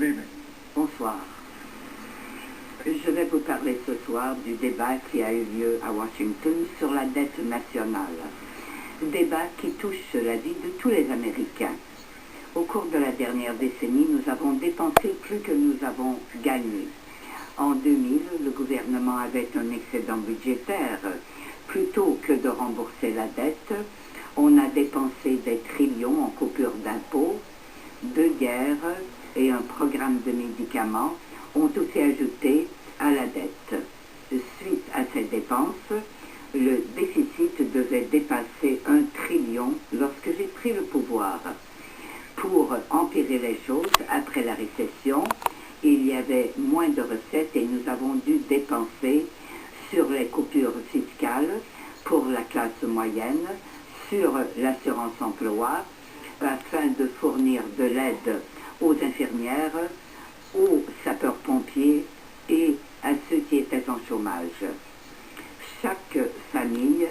Good evening. Bonsoir. Je vais vous parler ce soir du débat qui a eu lieu à Washington sur la dette nationale. Débat qui touche la vie de tous les Américains. Au cours de la dernière décennie, nous avons dépensé plus que nous avons gagné. En 2000, le gouvernement avait un excédent budgétaire. Plutôt que de rembourser la dette, on a dépensé des trillions en coupures d'impôts, de guerres et un programme de médicaments ont aussi ajouté à la dette. Suite à ces dépenses, le déficit devait dépasser 1 trillion lorsque j'ai pris le pouvoir. Pour empirer les choses, après la récession, il y avait moins de recettes et nous avons dû dépenser sur les coupures fiscales pour la classe moyenne, sur l'assurance emploi, afin de fournir de l'aide aux infirmières, aux sapeurs-pompiers et à ceux qui étaient en chômage. Chaque famille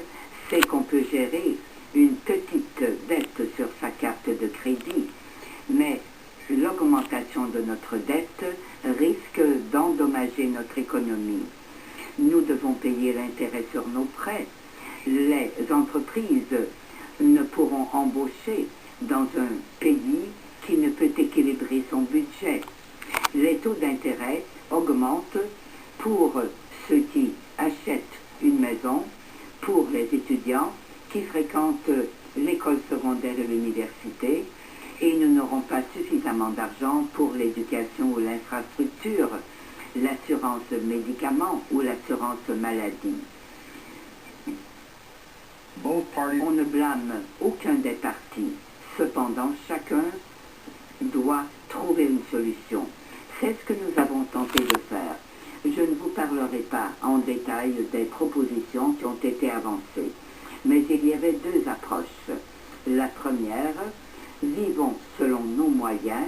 sait qu'on peut gérer une petite dette sur sa carte de crédit, mais l'augmentation de notre dette risque d'endommager notre économie. Nous devons payer l'intérêt sur nos prêts. Les entreprises ne pourront embaucher dans un pays qui ne peut équilibrer son budget. Les taux d'intérêt augmentent pour ceux qui achètent une maison, pour les étudiants qui fréquentent l'école secondaire et l'université, et nous n'aurons pas suffisamment d'argent pour l'éducation ou l'infrastructure, l'assurance médicaments ou l'assurance maladie. On ne blâme aucun des partis. Cependant, chacun doit trouver une solution. C'est ce que nous avons tenté de faire. Je ne vous parlerai pas en détail des propositions qui ont été avancées, mais il y avait deux approches. La première, vivons selon nos moyens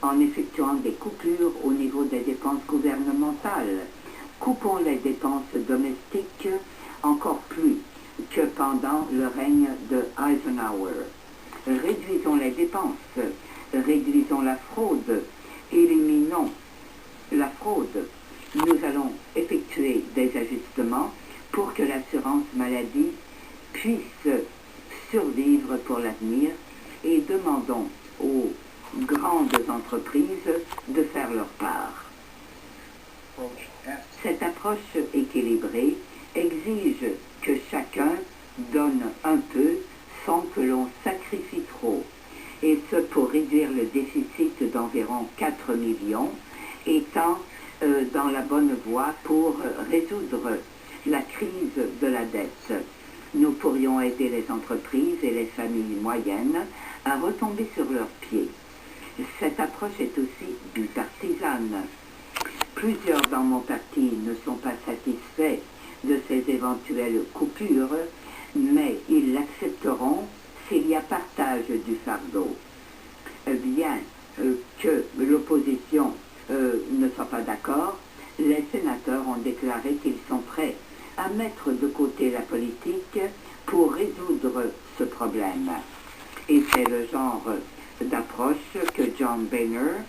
en effectuant des coupures au niveau des dépenses gouvernementales. Coupons les dépenses domestiques encore plus que pendant le règne de Eisenhower. Réduisons les dépenses, réduisons la fraude, éliminons la fraude. Nous allons effectuer des ajustements pour que l'assurance maladie puisse survivre pour l'avenir et demandons aux grandes entreprises de faire leur part. Cette approche équilibrée exige que chacun donne un peu sans que l'on sacrifie trop, et ce pour réduire le déficit d'environ 4 millions, étant dans la bonne voie pour résoudre la crise de la dette. Nous pourrions aider les entreprises et les familles moyennes à retomber sur leurs pieds. Cette approche est aussi bipartisane. Plusieurs dans mon parti ne sont pas satisfaits de ces éventuelles coupures, mais ils l'accepteront s'il y a partage du fardeau. Bien que l'opposition ne soit pas d'accord, les sénateurs ont déclaré qu'ils sont prêts à mettre de côté la politique pour résoudre ce problème. Et c'est le genre d'approche que John Boehner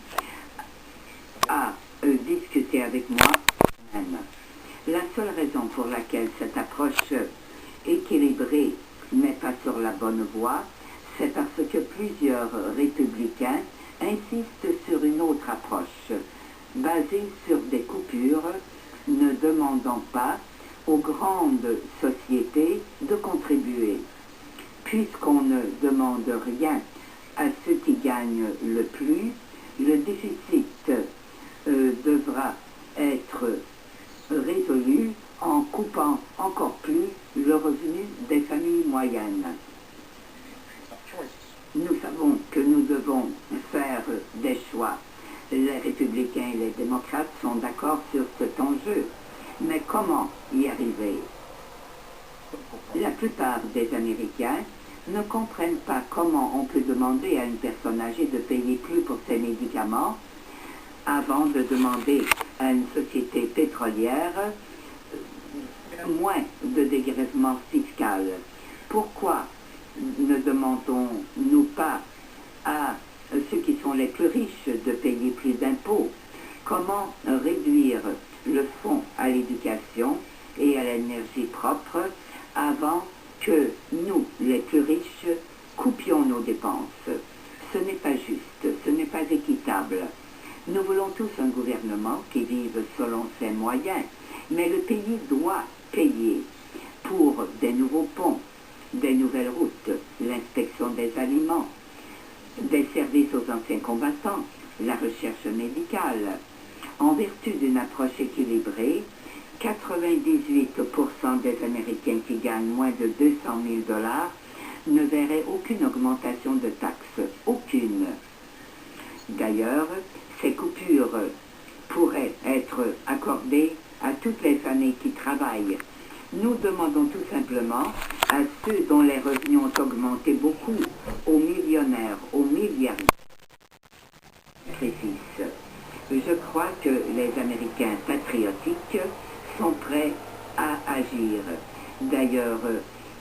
a discuté avec moi même. La seule raison pour laquelle cette approche équilibrée n'est pas sur la bonne voie, c'est parce que plusieurs républicains insistent sur une autre approche, basée sur des coupures, ne demandant pas aux grandes sociétés de contribuer. Puisqu'on ne demande rien à ceux qui gagnent le plus, le déficit devra être résolu en coupant encore plus le revenu des familles moyennes. Nous savons que nous devons faire des choix. Les républicains et les démocrates sont d'accord sur cet enjeu. Mais comment y arriver? La plupart des Américains ne comprennent pas comment on peut demander à une personne âgée de payer plus pour ses médicaments avant de demander à une société pétrolière moins de dégrèvement fiscal. Pourquoi ne demandons-nous pas à ceux qui sont les plus riches de payer plus d'impôts que nous, les plus riches, coupions nos dépenses. Ce n'est pas juste, ce n'est pas équitable. Nous voulons tous un gouvernement qui vive selon ses moyens, mais le pays doit payer pour des nouveaux ponts, des nouvelles routes, l'inspection des aliments, des services aux anciens combattants, la recherche médicale. En vertu d'une approche équilibrée, 98% des Américains qui gagnent moins de 200 000 $ ne verraient aucune augmentation de taxes, aucune. D'ailleurs, ces coupures pourraient être accordées à toutes les familles qui travaillent. Nous demandons tout simplement à ceux dont les revenus ont augmenté beaucoup, aux millionnaires, aux milliardaires. Je crois que les Américains patriotiques sont prêts à agir. D'ailleurs,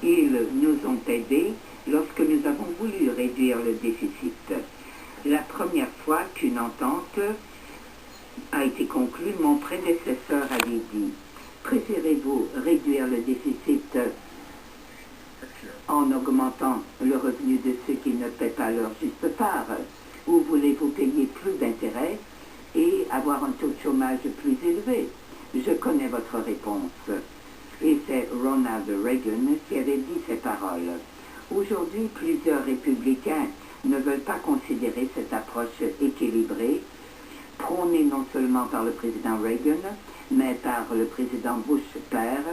ils nous ont aidés lorsque nous avons voulu réduire le déficit. La première fois qu'une entente a été conclue, mon prédécesseur avait dit « Préférez-vous réduire le déficit en augmentant le revenu de ceux qui ne paient pas leur juste part, ou voulez-vous payer plus d'intérêts et avoir un taux de chômage plus élevé ?» Je connais votre réponse. Et c'est Ronald Reagan qui avait dit ces paroles. Aujourd'hui, plusieurs républicains ne veulent pas considérer cette approche équilibrée, prônée non seulement par le président Reagan, mais par le président Bush père,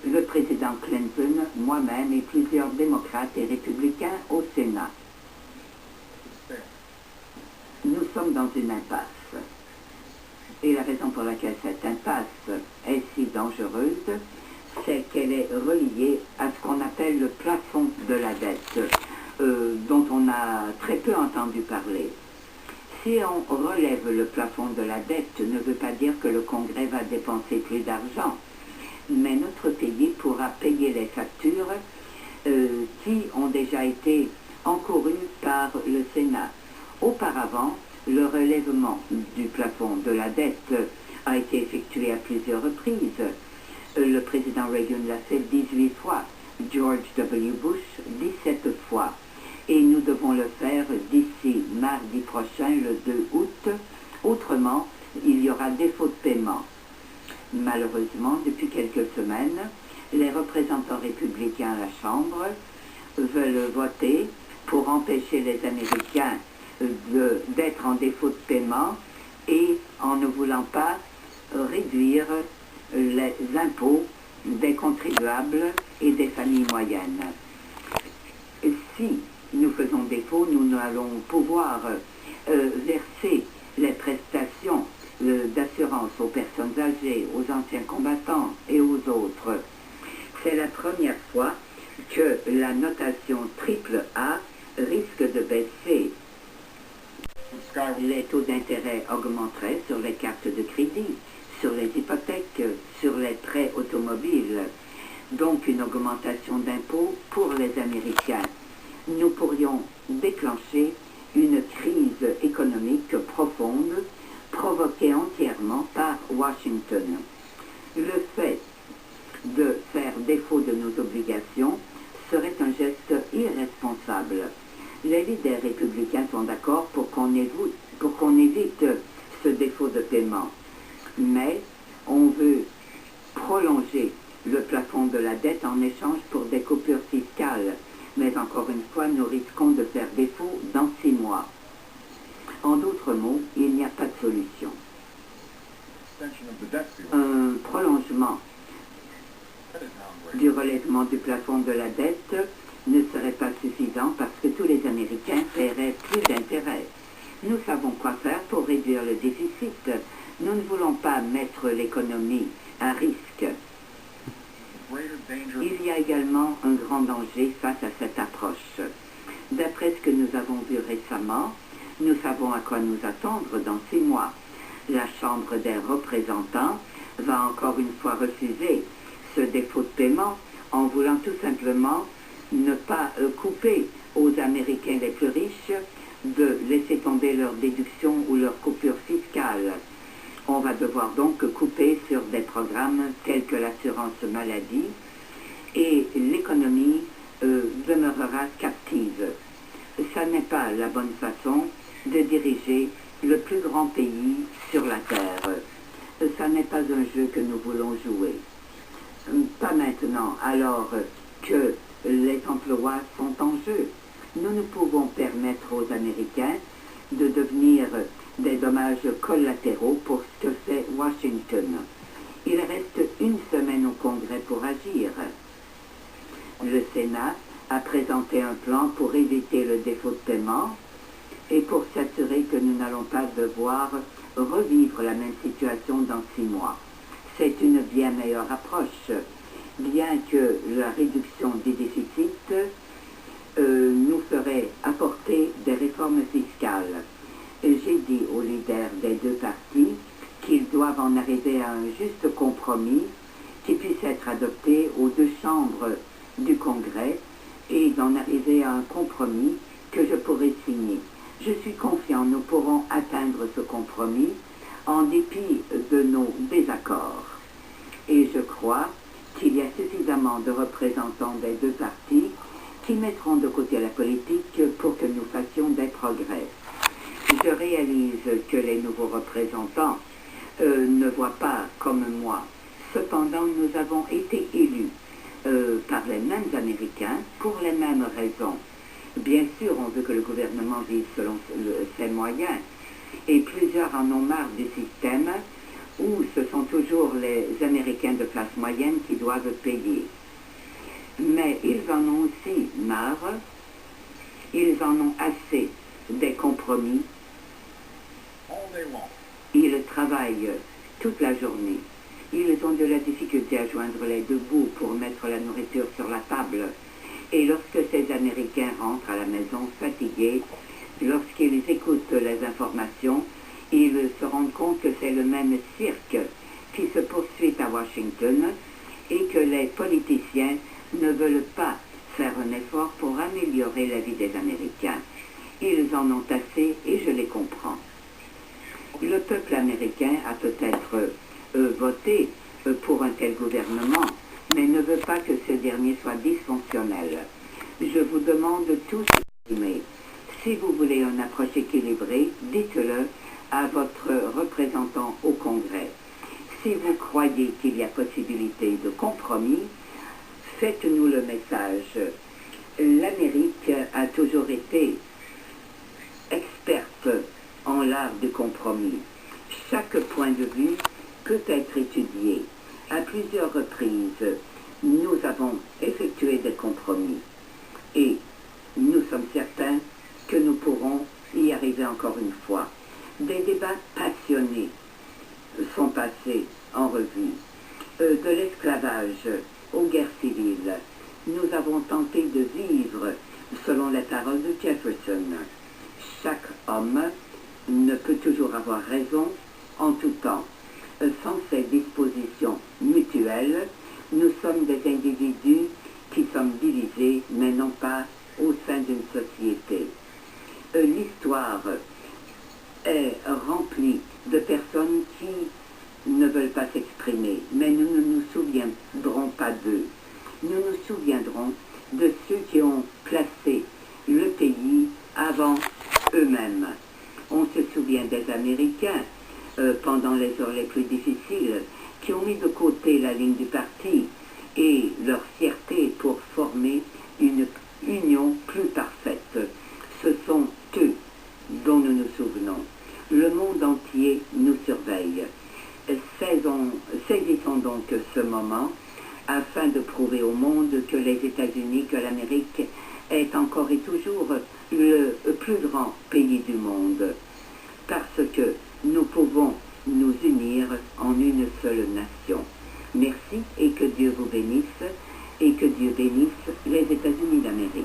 le président Clinton, moi-même et plusieurs démocrates et républicains au Sénat. Nous sommes dans une impasse. Et la raison pour laquelle cette impasse est si dangereuse, c'est qu'elle est reliée à ce qu'on appelle le plafond de la dette, dont on a très peu entendu parler. Si on relève le plafond de la dette, ne veut pas dire que le Congrès va dépenser plus d'argent, mais notre pays pourra payer les factures qui ont déjà été encourues par le Sénat. Auparavant, le relèvement du plafond de la dette a été effectué à plusieurs reprises. Le président Reagan l'a fait 18 fois, George W. Bush 17 fois. Et nous devons le faire d'ici mardi prochain, le 2 août. Autrement, il y aura défaut de paiement. Malheureusement, depuis quelques semaines, les représentants républicains à la Chambre veulent voter pour empêcher les Américains d'être en défaut de paiement et en ne voulant pas réduire les impôts des contribuables et des familles moyennes. Si nous faisons défaut, nous allons pouvoir verser les prestations d'assurance aux personnes âgées, aux anciens combattants et aux autres. C'est la première fois que la notation AAA risque de baisser. Les taux d'intérêt augmenteraient sur les cartes de crédit, sur les hypothèques, sur les prêts automobiles. Donc une augmentation d'impôts pour les Américains. Nous pourrions déclencher une crise économique profonde provoquée entièrement par Washington. Le fait de faire défaut de nos obligations serait un geste irresponsable. Les leaders républicains sont d'accord pour qu'on évite ce défaut de paiement. Mais on veut prolonger le plafond de la dette en échange pour des coupures fiscales. Mais encore une fois, nous risquons de faire défaut dans 6 mois. En d'autres mots, il n'y a pas de solution. Un prolongement du relèvement du plafond de la dette ne serait pas suffisant parce que tous les Américains paieraient plus d'intérêts. Nous savons quoi faire pour réduire le déficit. Nous ne voulons pas mettre l'économie à risque. Il y a également un grand danger face à cette approche. D'après ce que nous avons vu récemment, nous savons à quoi nous attendre dans 6 mois. La Chambre des représentants va encore une fois refuser ce défaut de paiement en voulant tout simplement ne pas couper aux Américains les plus riches de laisser tomber leurs déductions ou leurs coupures fiscales. On va devoir donc couper sur des programmes tels que l'assurance maladie et l'économie. la bonne façon de diriger le plus grand pays sur la Terre. Ça n'est pas un jeu que nous voulons jouer. Pas maintenant, alors que les emplois sont en jeu. Nous ne pouvons permettre aux Américains de devenir des dommages collatéraux pour ce que fait Washington. Il reste une semaine au Congrès pour agir. Le Sénat a présenté un plan pour éviter le défaut de paiement et pour s'assurer que nous n'allons pas devoir revivre la même situation dans 6 mois. C'est une bien meilleure approche, bien que la réduction des déficits nous ferait apporter des réformes fiscales. J'ai dit aux leaders des deux partis qu'ils doivent en arriver à un juste compromis qui puisse être adopté aux deux chambres du Congrès et d'en arriver à un compromis que je pourrai signer. Je suis confiant, nous pourrons atteindre ce compromis en dépit de nos désaccords. Et je crois qu'il y a suffisamment de représentants des deux partis qui mettront de côté la politique pour que nous fassions des progrès. Je réalise que les nouveaux représentants ne voient pas comme moi. Cependant, nous avons été élus par les mêmes Américains pour les mêmes raisons. Bien sûr, on veut que le gouvernement vive selon ses moyens. Et plusieurs en ont marre du système où ce sont toujours les Américains de classe moyenne qui doivent payer. Mais ils en ont aussi marre, ils en ont assez des compromis. Ils travaillent toute la journée. Ils ont de la difficulté à joindre les deux bouts pour mettre la nourriture sur la table. Et lorsque ces Américains rentrent à la maison fatigués, lorsqu'ils écoutent les informations, ils se rendent compte que c'est le même cirque qui se poursuit à Washington et que les politiciens ne veulent pas faire un effort pour améliorer la vie des Américains. Ils en ont assez et je les comprends. Le peuple américain a peut-être voté pour un tel gouvernement, mais ne veut pas que ce dernier soit dysfonctionnel. Je vous demande tous, si vous voulez une approche équilibrée, dites-le à votre représentant au Congrès. Si vous croyez qu'il y a possibilité de compromis, faites-nous le message. L'Amérique a toujours été experte en l'art du compromis. Chaque point de vue peut être étudié. À plusieurs reprises, nous avons effectué des compromis et nous sommes certains que nous pourrons y arriver encore une fois. Des débats passionnés sont passés en revue. De l'esclavage aux guerres civiles, nous avons tenté de vivre selon les paroles de Jefferson. Chaque homme ne peut toujours avoir raison en tout temps. Sans ces dispositions mutuelles, nous sommes des individus qui sommes divisés, mais non pas au sein d'une société. L'histoire est remplie de personnes qui ne veulent pas s'exprimer, mais nous ne nous souviendrons pas d'eux. Nous nous souviendrons de ceux qui ont placé le pays avant eux-mêmes. On se souvient des Américains pendant les heures les plus difficiles qui ont mis de côté la ligne du parti et leur fierté pour former une union plus parfaite. Ce sont eux dont nous nous souvenons. Le monde entier nous surveille. Saisissons donc ce moment afin de prouver au monde que les États-Unis, que l'Amérique est encore et toujours le plus grand pays du monde, parce que nous pouvons nous unir en une seule nation. Merci et que Dieu vous bénisse et que Dieu bénisse les États-Unis d'Amérique.